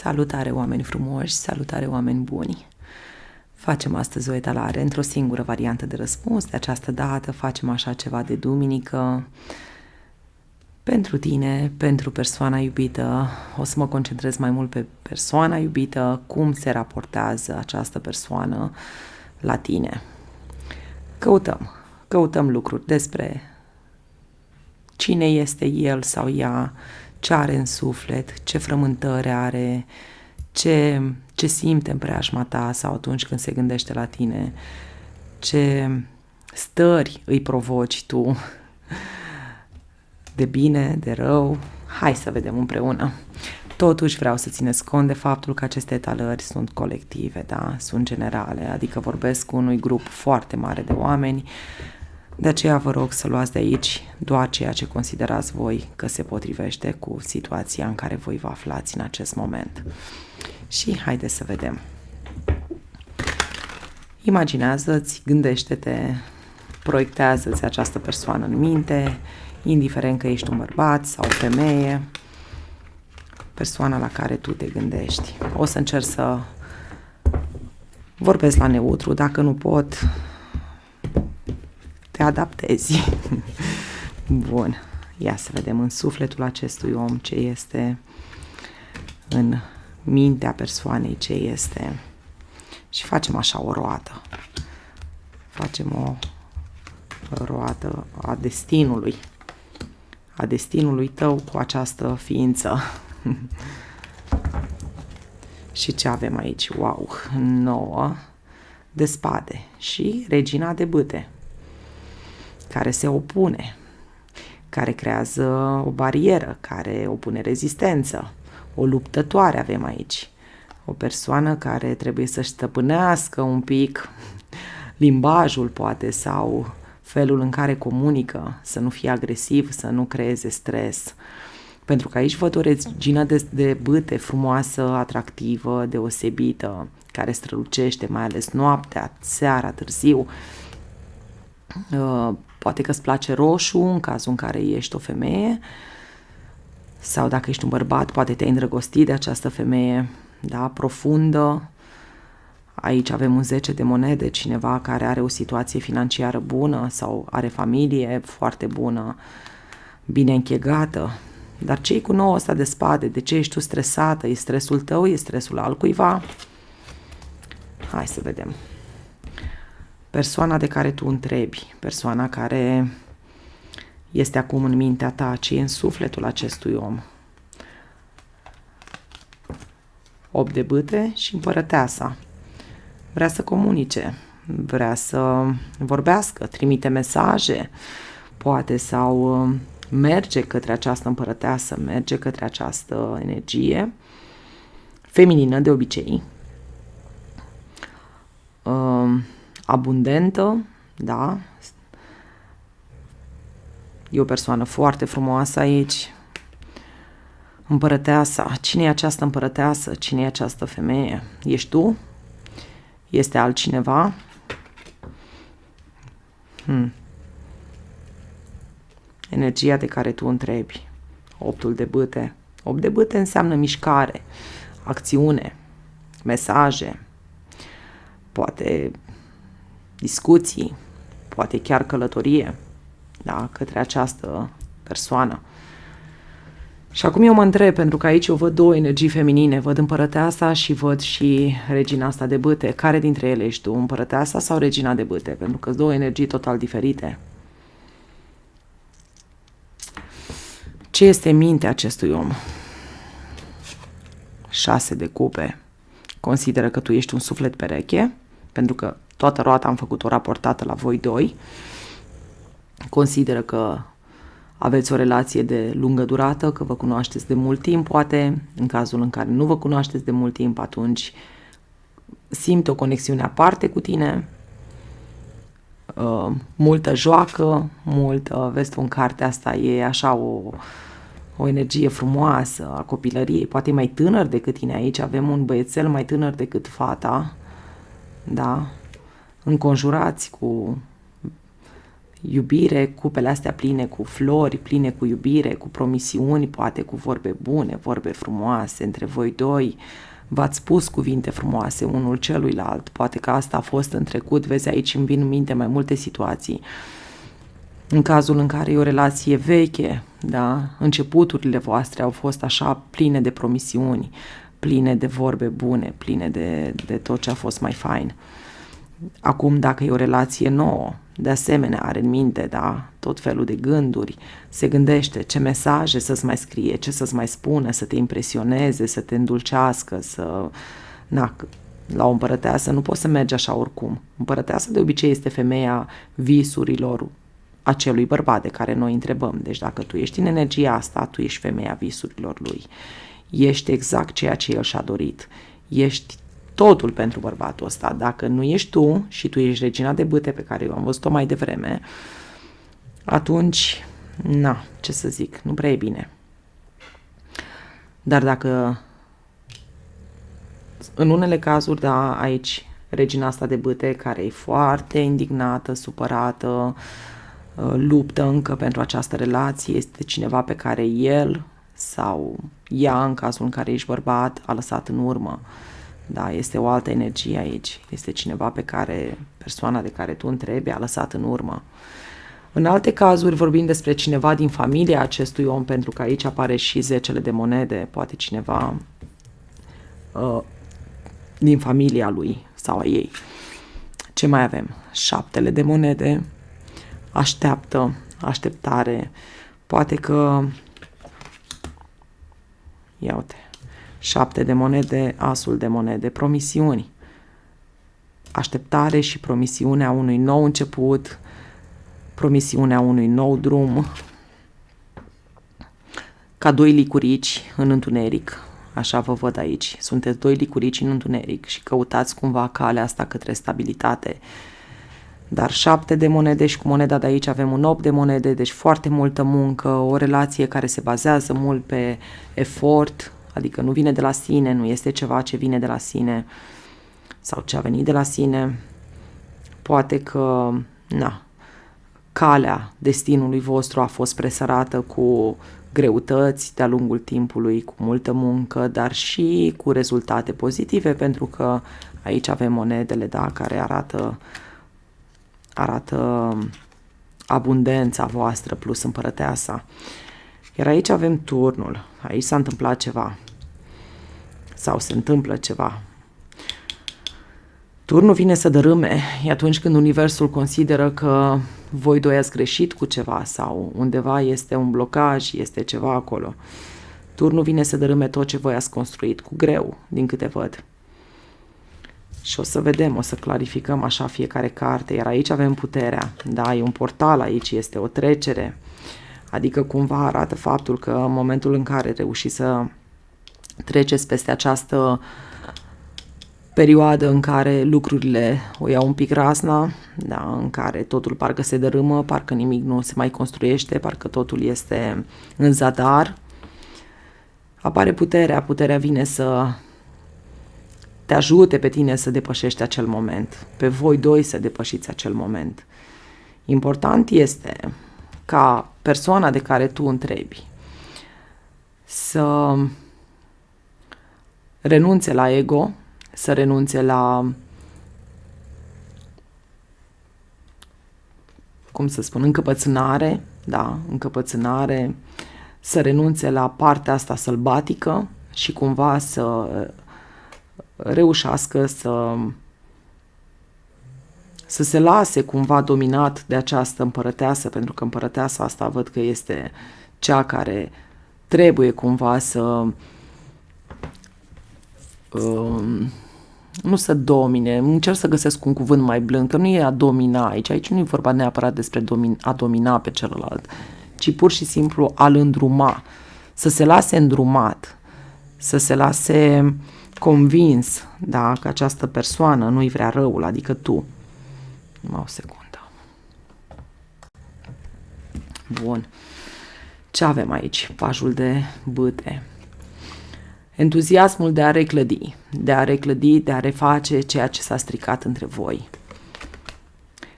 Salutare, oameni frumoși, salutare, oameni buni! Facem astăzi o etalare într-o singură variantă de răspuns. De această dată facem așa ceva de duminică. Pentru tine, pentru persoana iubită, o să mă concentrez mai mult pe persoana iubită, cum se raportează această persoană la tine. Căutăm lucruri despre cine este el sau ea, ce are în suflet, ce frământări are, ce simte în preajma ta sau atunci când se gândește la tine, ce stări îi provoci tu, de bine, de rău. Hai să vedem împreună. Totuși vreau să țineți cont de faptul că aceste etalări sunt colective, da? Sunt generale, adică vorbesc cu unui grup foarte mare de oameni. De aceea vă rog să luați de aici doar ceea ce considerați voi că se potrivește cu situația în care voi vă aflați în acest moment. Și haideți să vedem. Imaginează-ți, gândește-te, proiectează-ți această persoană în minte, indiferent că ești un bărbat sau o femeie, persoana la care tu te gândești. O să încerc să vorbesc la neutru, dacă nu pot, te adaptezi. Bun, ia să vedem în sufletul acestui om ce este, în mintea persoanei ce este. Și facem așa o roată. Facem o roată a destinului tău cu această ființă. Și ce avem aici? Wow! 9 de spade și regina de bâte, care se opune, care creează o barieră, care opune rezistență. O luptătoare avem aici. O persoană care trebuie să-și stăpânească un pic limbajul, poate, sau felul în care comunică, să nu fie agresiv, să nu creeze stres. Pentru că aici văd o regină de bâte frumoasă, atractivă, deosebită, care strălucește, mai ales noaptea, seara, târziu. Poate că îți place roșu, în cazul în care ești o femeie, sau dacă ești un bărbat, poate te-ai îndrăgostit de această femeie, da, profundă. Aici avem un 10 de monede, cineva care are o situație financiară bună sau are familie foarte bună, bine închegată. Dar ce-i cu 9 ăsta de spade? De ce ești tu stresată? E stresul tău? E stresul altcuiva? Hai să vedem. Persoana de care tu întrebi, persoana care este acum în mintea ta, ce e în sufletul acestui om. 8 de bâte și împărăteasa. Vrea să comunice, vrea să vorbească, trimite mesaje, poate, sau merge către această împărăteasă, merge către această energie feminină de obicei, abundentă, da? E o persoană foarte frumoasă aici. Împărăteasa. Cine e această împărăteasă? Cine e această femeie? Ești tu? Este altcineva? Energia de care tu întrebi. 8 de bâte. 8 de bâte înseamnă mișcare, acțiune, mesaje, poate discuții, poate chiar călătorie, da, către această persoană. Și acum eu mă întreb, pentru că aici eu văd 2 energii feminine, văd împărăteasa și văd și regina asta de bâte. Care dintre ele ești tu, împărăteasa sau regina de bâte? Pentru că sunt 2 energii total diferite. Ce este în mintea acestui om? 6 de cupe. Consideră că tu ești un suflet pereche, pentru că toată roata am făcut-o raportată la voi 2. Consideră că aveți o relație de lungă durată, că vă cunoașteți de mult timp, poate. În cazul în care nu vă cunoașteți de mult timp, atunci simte o conexiune aparte cu tine, multă joacă, vezi tu în cartea asta, e așa o energie frumoasă a copilăriei, poate e mai tânăr decât tine. Aici avem un băiețel mai tânăr decât fata, da? Înconjurați cu iubire, cupele astea pline cu flori, pline cu iubire, cu promisiuni, poate cu vorbe bune, vorbe frumoase între voi doi. V-ați spus cuvinte frumoase unul celuilalt, poate că asta a fost în trecut, vezi aici îmi vin în minte mai multe situații. În cazul în care e o relație veche, da, începuturile voastre au fost așa pline de promisiuni, pline de vorbe bune, pline de tot ce a fost mai fain. Acum, dacă e o relație nouă, de asemenea are în minte, da, tot felul de gânduri, se gândește ce mesaje să-ți mai scrie, ce să-ți mai spună, să te impresioneze, să te îndulcească, să... Na, la o împărăteasă nu poți să mergi așa oricum. Împărăteasa de obicei este femeia visurilor acelui bărbat de care noi întrebăm. Deci dacă tu ești în energia asta, tu ești femeia visurilor lui. Ești exact ceea ce el și-a dorit. Ești totul pentru bărbatul ăsta. Dacă nu ești tu și tu ești regina de bâte pe care eu am văzut-o mai devreme, atunci, na, ce să zic, nu prea e bine. Dar dacă în unele cazuri, da, aici regina asta de bâte care e foarte indignată, supărată, luptă încă pentru această relație, este cineva pe care el sau ea, în cazul în care ești bărbat, a lăsat în urmă. Da, este o altă energie aici. Este cineva pe care, persoana de care tu întrebi, a lăsat în urmă. În alte cazuri vorbim despre cineva din familia acestui om, pentru că aici apare și 10 de monede, poate cineva din familia lui sau a ei. Ce mai avem? 7 de monede, așteaptă, așteptare, poate că, ia uite, 7 de monede, asul de monede, promisiuni, așteptare și promisiunea unui nou început, promisiunea unui nou drum, ca 2 licurici în întuneric, așa vă văd aici, sunteți 2 licurici în întuneric și căutați cumva calea asta către stabilitate. Dar 7 de monede și cu moneda de aici avem un 8 de monede, deci foarte multă muncă, o relație care se bazează mult pe efort, adică nu vine de la sine, nu este ceva ce vine de la sine sau ce a venit de la sine. Poate că, na, calea destinului vostru a fost presărată cu greutăți de-a lungul timpului, cu multă muncă, dar și cu rezultate pozitive, pentru că aici avem monedele, da, care arată abundența voastră plus împărăteasa. Iar aici avem turnul. Aici s-a întâmplat ceva. Sau se întâmplă ceva. Turnul vine să dărâme. E atunci când universul consideră că voi doi ați greșit cu ceva sau undeva este un blocaj, este ceva acolo. Turnul vine să dărâme tot ce voi ați construit cu greu, din câte văd. Și o să vedem, o să clarificăm așa fiecare carte. Iar aici avem puterea. Da, e un portal aici, este o trecere. Adică cumva arată faptul că în momentul în care reușiți să treceți peste această perioadă în care lucrurile o iau un pic razna, da, în care totul parcă se dărâmă, parcă nimic nu se mai construiește, parcă totul este în zadar, apare puterea. Puterea vine să te ajute pe tine să depășești acel moment, pe voi doi să depășiți acel moment. Important este ca persoana de care tu întrebi să renunțe la ego, să renunțe la, cum să spun, încăpățânare, da, încăpățânare, să renunțe la partea asta sălbatică și cumva să reușească să se lase cumva dominat de această împărăteasă, pentru că împărăteasa asta văd că este cea care trebuie cumva să nu să domine, încerc să găsesc un cuvânt mai blând, că nu e a domina aici, aici nu e vorba neapărat despre a domina pe celălalt, ci pur și simplu a-l îndruma, să se lase îndrumat, să se lase convins, da, că această persoană nu-i vrea răul, adică tu. Numai o secundă. Bun. Ce avem aici? Pajul de bâte. Entuziasmul de a reclădi, de a reface ceea ce s-a stricat între voi.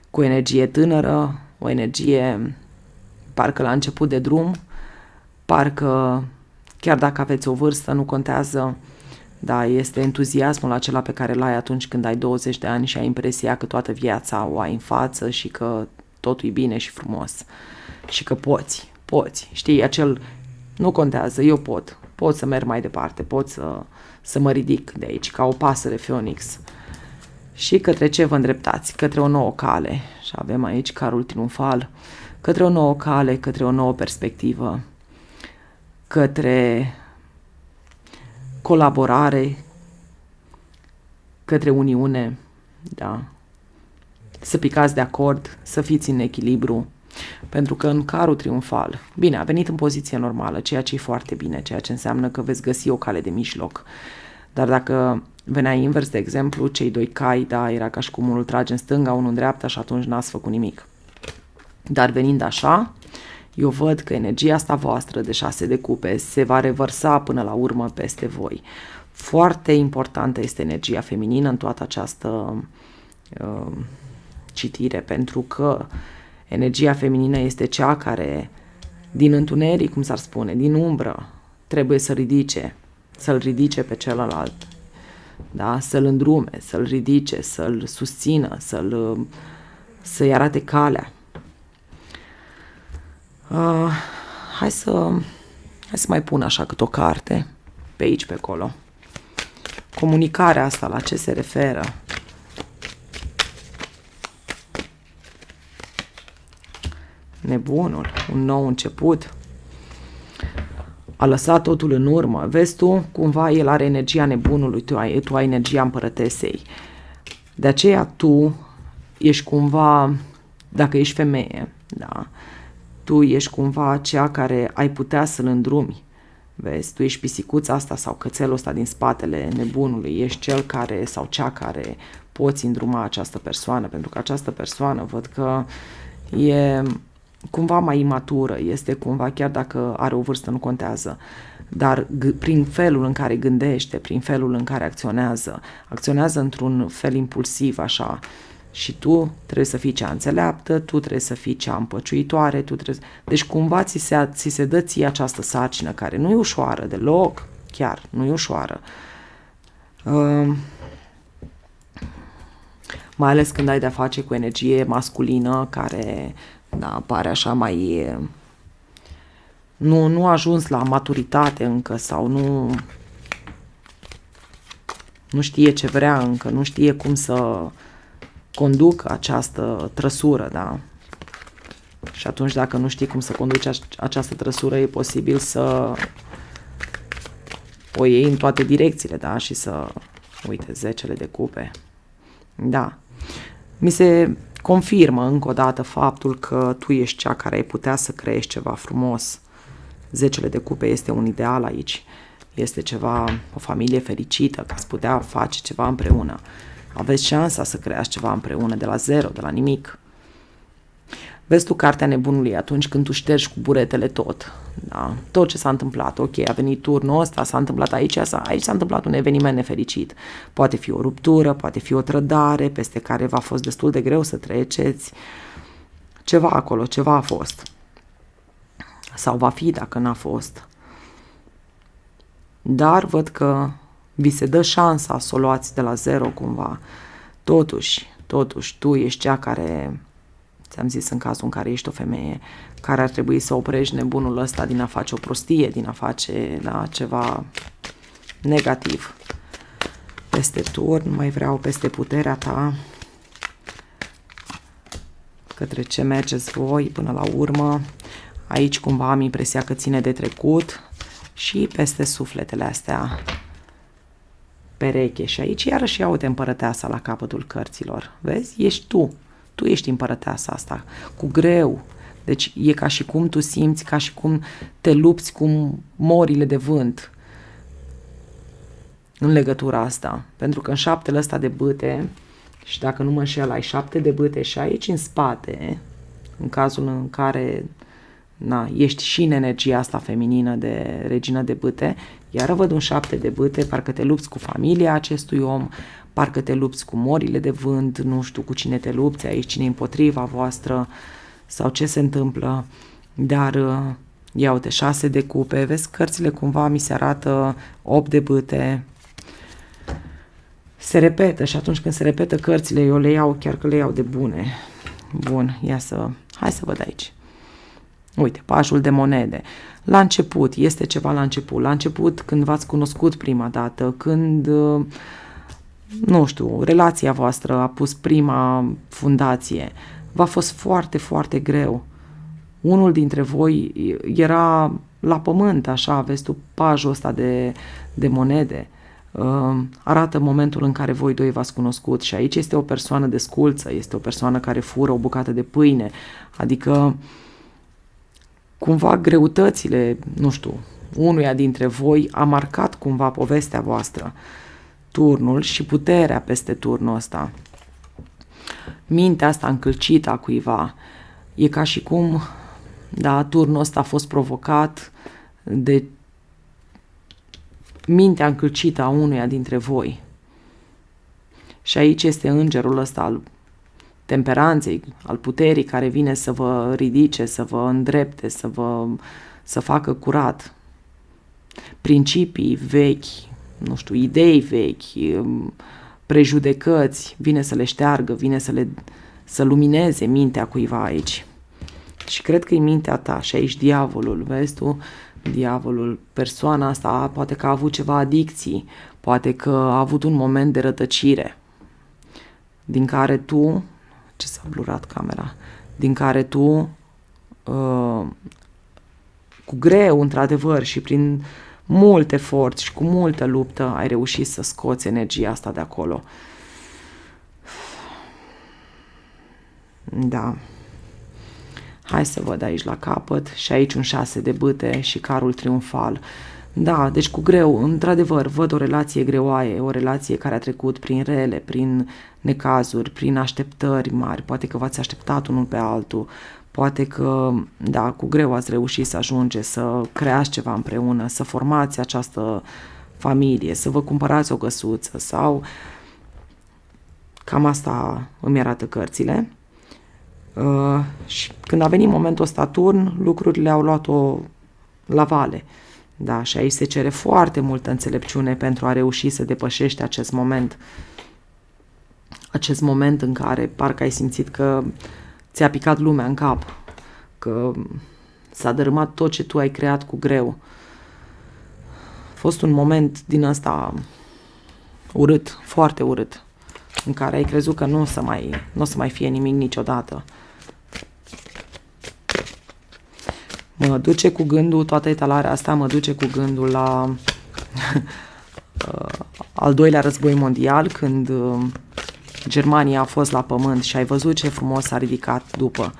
Cu energie tânără, o energie parcă la început de drum, parcă chiar dacă aveți o vârstă, nu contează, da, este entuziasmul acela pe care l-ai atunci când ai 20 de ani și ai impresia că toată viața o ai în față și că totul e bine și frumos și că poți, știi, acel, nu contează, eu pot să merg mai departe, pot să mă ridic de aici ca o pasăre Phoenix. Și către ce vă îndreptați? Către o nouă cale. Și avem aici carul triumfal. Către o nouă cale, către o nouă perspectivă, către colaborare, către uniune, da. Să picați de acord, să fiți în echilibru, pentru că în carul triumfal, bine, a venit în poziție normală, ceea ce e foarte bine, ceea ce înseamnă că veți găsi o cale de mijloc. Dar dacă venea invers, de exemplu, cei doi cai, da, era ca și cum unul trage în stânga, unul în dreapta și atunci n-ați făcut nimic. Dar venind așa, eu văd că energia asta voastră de 6 de cupe se va revărsa până la urmă peste voi. Foarte importantă este energia feminină în toată această citire, pentru că energia feminină este cea care, din întuneric, cum s-ar spune, din umbră, trebuie să-l ridice pe celălalt, da? Să-l îndrume, să-l ridice, să-l susțină, să-i arate calea. Hai să mai pun așa cât o carte, pe aici, pe acolo. Comunicarea asta, la ce se referă? Nebunul, un nou început. A lăsat totul în urmă. Vezi tu, cumva el are energia nebunului, tu ai energia împărătesei. De aceea tu ești cumva, dacă ești femeie, da, tu ești cumva cea care ai putea să-l îndrumi. Vezi, tu ești pisicuța asta sau cățelul ăsta din spatele nebunului, ești cel care sau cea care poți îndruma această persoană, pentru că această persoană văd că e cumva mai imatură, este cumva, chiar dacă are o vârstă, nu contează, dar prin felul în care gândește, prin felul în care acționează într-un fel impulsiv, așa, și tu trebuie să fii cea înțeleaptă, tu trebuie să fii cea împăciuitoare, deci cumva ți se dă ție această sarcină care nu e ușoară deloc, chiar nu e ușoară. Mai ales când ai de-a face cu energie masculină care, da, pare așa mai... Nu a ajuns la maturitate încă sau nu știe ce vrea încă, nu știe cum să conducă această trăsură, da? Și atunci dacă nu știi cum să conduci această trăsură, e posibil să o iei în toate direcțiile, da? Și să, uite, 10 de cupe. Da. Mi se confirmă încă o dată faptul că tu ești cea care ai putea să creezi ceva frumos. 10 de cupe este un ideal aici. Este ceva, o familie fericită, că ați putea face ceva împreună. Aveți șansa să creați ceva împreună, de la zero, de la nimic. Vezi tu cartea nebunului atunci când tu ștergi cu buretele tot. Da? Tot ce s-a întâmplat. Ok, a venit turnul ăsta, s-a întâmplat aici s-a întâmplat un eveniment nefericit. Poate fi o ruptură, poate fi o trădare, peste care v-a fost destul de greu să treceți. Ceva acolo, ceva a fost. Sau va fi dacă n-a fost. Dar văd că vi se dă șansa să o luați de la zero cumva. Totuși, tu ești cea care, ți-am zis în cazul în care ești o femeie, care ar trebui să oprești nebunul ăsta din a face o prostie, din a face, da, ceva negativ. Peste turn, mai vreau peste puterea ta. Către ce mergeți voi până la urmă. Aici cumva am impresia că ține de trecut și peste sufletele astea pereche. Și aici iarăși iau-te împărăteasa la capătul cărților. Vezi? Ești tu. Tu ești împărăteasa asta. Cu greu. Deci e ca și cum tu simți, ca și cum te lupți cu morile de vânt în legătura asta. Pentru că în 7 ăsta de bâte, și dacă nu mă înșel, ai 7 de bâte și aici în spate, în cazul în care ești și în energia asta feminină de regină de bâte, iar văd un 7 de bâte, parcă te lupți cu familia acestui om, parcă te lupți cu morile de vânt, nu știu cu cine te lupți aici, cine împotriva voastră, sau ce se întâmplă, dar ia uite, 6 de cupe, vezi, cărțile cumva mi se arată 8 de bâte, se repetă și atunci când se repetă cărțile, eu le iau, chiar că le iau de bune. Bun, hai să văd aici. Uite, pajul de monede. La început, este ceva la început. La început, când v-ați cunoscut prima dată, când, nu știu, relația voastră a pus prima fundație, v-a fost foarte, foarte greu. Unul dintre voi era la pământ, așa, vezi tu pajul ăsta de monede. Arată momentul în care voi doi v-ați cunoscut și aici este o persoană desculță, este o persoană care fură o bucată de pâine, adică cumva greutățile, nu știu, unuia dintre voi a marcat cumva povestea voastră, turnul și puterea peste turnul ăsta. Mintea asta încălcită a cuiva, e ca și cum, da, turnul ăsta a fost provocat de mintea încălcită a unuia dintre voi. Și aici este îngerul ăsta al temperanței, al puterii, care vine să vă ridice, să vă îndrepte, să facă curat. Principii vechi, nu știu, idei vechi, prejudecăți, vine să le șteargă, vine să lumineze mintea cuiva aici. Și cred că e mintea ta și aici diavolul, vezi tu? Diavolul, persoana asta poate că a avut ceva adicții, poate că a avut un moment de rătăcire, din care tu, ce s-a blurat camera, din care tu, cu greu, într-adevăr, și prin mult efort și cu multă luptă, ai reușit să scoți energia asta de acolo. Da. Hai să văd aici la capăt și aici un 6 de bâte și carul triumfal. Da, deci cu greu, într-adevăr, văd o relație greoaie, o relație care a trecut prin rele, prin necazuri, prin așteptări mari, poate că v-ați așteptat unul pe altul, poate că, da, cu greu ați reușit să ajungeți să creați ceva împreună, să formați această familie, să vă cumpărați o căsuță sau cam asta îmi arată cărțile. Și când a venit momentul ăsta turn, lucrurile au luat-o la vale. Da, și aici se cere foarte multă înțelepciune pentru a reuși să depășești acest moment. Acest moment în care parcă ai simțit că ți-a picat lumea în cap, că s-a dărâmat tot ce tu ai creat cu greu. A fost un moment din ăsta urât, foarte urât, în care ai crezut că nu o să mai fie nimic niciodată. Mă duce cu gândul, toată etalarea asta mă duce cu gândul la al doilea război mondial, când Germania a fost la pământ și ai văzut ce frumos s-a ridicat după.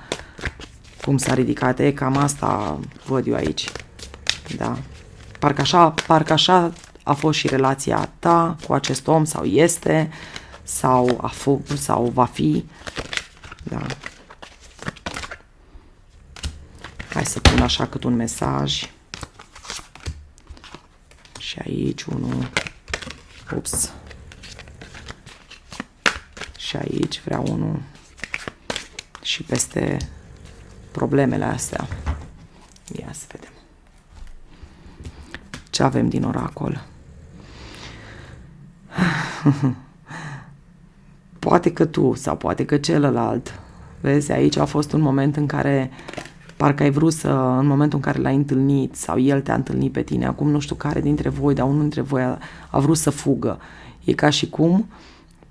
Cum s-a ridicat, cam asta văd eu aici. Da. Parcă așa a fost și relația ta cu acest om, sau este, sau va fi. Da. Hai să pun așa cât un mesaj. Și aici unul. Ups. Și aici vreau unul. Și peste problemele astea. Ia să vedem. Ce avem din oracol? Poate că tu sau poate că celălalt. Vezi, aici a fost un moment în care parcă ai vrut în momentul în care l-ai întâlnit sau el te-a întâlnit pe tine, acum nu știu care dintre voi, dar unul dintre voi a vrut să fugă. E ca și cum,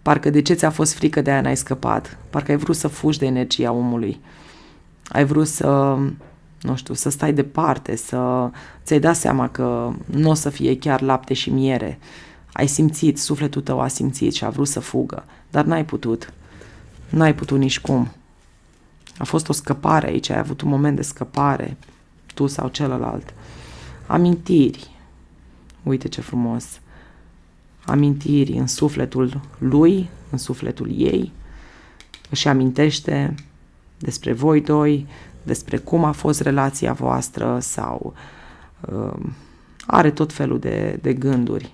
parcă de ce ți-a fost frică de aia n-ai scăpat, parcă ai vrut să fugi de energia omului. Ai vrut să, nu știu, să stai departe, să ți-ai dat seama că nu o să fie chiar lapte și miere. Ai simțit, sufletul tău a simțit și a vrut să fugă, dar n-ai putut. N-ai putut nici cum. A fost o scăpare aici, ai avut un moment de scăpare, tu sau celălalt. Amintiri. Uite ce frumos. Amintiri în sufletul lui, în sufletul ei. Își amintește despre voi doi, despre cum a fost relația voastră sau are tot felul de gânduri.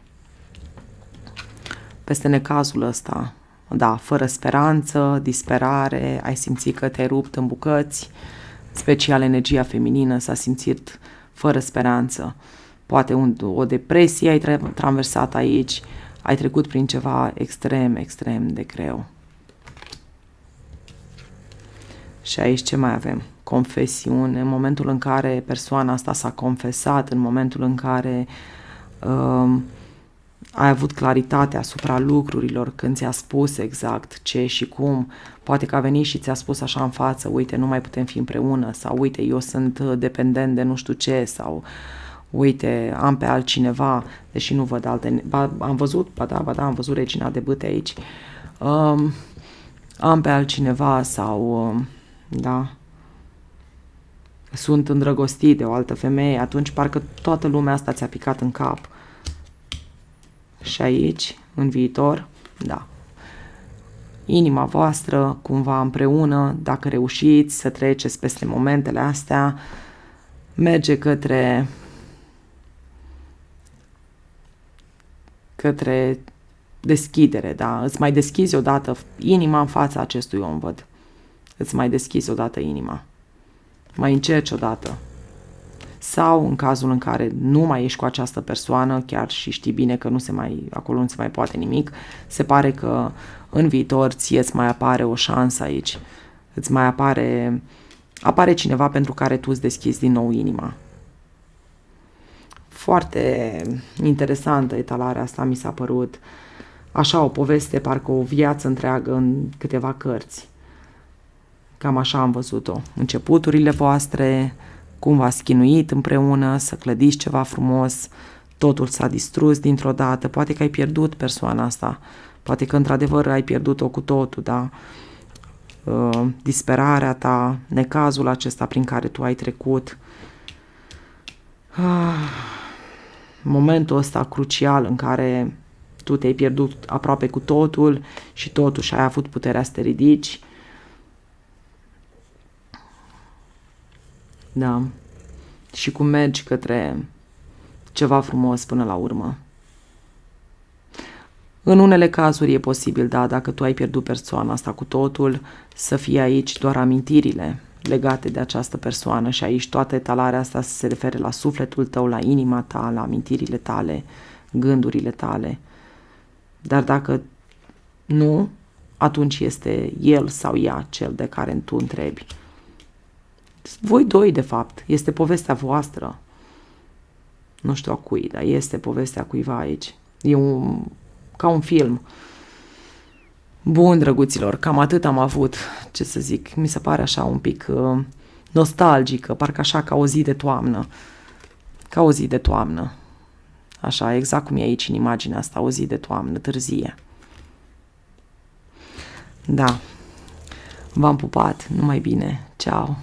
Peste necazul ăsta, da, fără speranță, disperare, ai simțit că te-ai rupt în bucăți, special energia feminină s-a simțit fără speranță. Poate o depresie ai traversat aici, ai trecut prin ceva extrem, extrem de greu. Și aici ce mai avem? Confesiune, în momentul în care persoana asta s-a confesat, în momentul în care ai avut claritate asupra lucrurilor, când ți-a spus exact ce și cum, poate că a venit și ți-a spus așa în față, uite, nu mai putem fi împreună, sau uite, eu sunt dependent de nu știu ce, sau uite, am pe altcineva, deși nu văd alte, am văzut, am văzut Regina de Bâte aici, am pe altcineva sau, da, sunt îndrăgostit de o altă femeie, atunci parcă toată lumea asta ți-a picat în cap. Și aici, în viitor, da, inima voastră, cumva împreună, dacă reușiți să treceți peste momentele astea, merge către deschidere, da, îți mai deschizi odată inima în fața acestui om, văd. Îți mai deschizi odată inima. Mai încerci odată. Sau în cazul în care nu mai ești cu această persoană, chiar și știi bine că acolo nu se mai poate nimic, se pare că în viitor ție îți mai apare o șansă aici. Îți mai apare cineva pentru care tu îți deschizi din nou inima. Foarte interesantă etalarea asta mi s-a părut. Așa o poveste, parcă o viață întreagă în câteva cărți. Cam așa am văzut-o. Începuturile voastre, cum v-ați chinuit împreună să clădiți ceva frumos, totul s-a distrus dintr-o dată, poate că ai pierdut persoana asta, poate că într-adevăr ai pierdut-o cu totul, da? Disperarea ta, necazul acesta prin care tu ai trecut, momentul ăsta crucial în care tu te-ai pierdut aproape cu totul și totuși ai avut puterea să te ridici. Da. Și cum mergi către ceva frumos până la urmă. În unele cazuri e posibil, da, dacă tu ai pierdut persoana asta cu totul, să fie aici doar amintirile legate de această persoană și aici toată etalarea asta să se refere la sufletul tău, la inima ta, la amintirile tale, gândurile tale. Dar dacă nu, atunci este el sau ea cel de care tu întrebi. Voi doi, de fapt, este povestea voastră. Nu știu a cui, dar este povestea cuiva aici. E ca un film. Bun, drăguților, cam atât am avut, ce să zic. Mi se pare așa un pic nostalgică, parcă așa ca o zi de toamnă. Ca o zi de toamnă. Așa, exact cum e aici în imaginea asta, o zi de toamnă, târzie. Da. V-am pupat, numai bine. Ceau.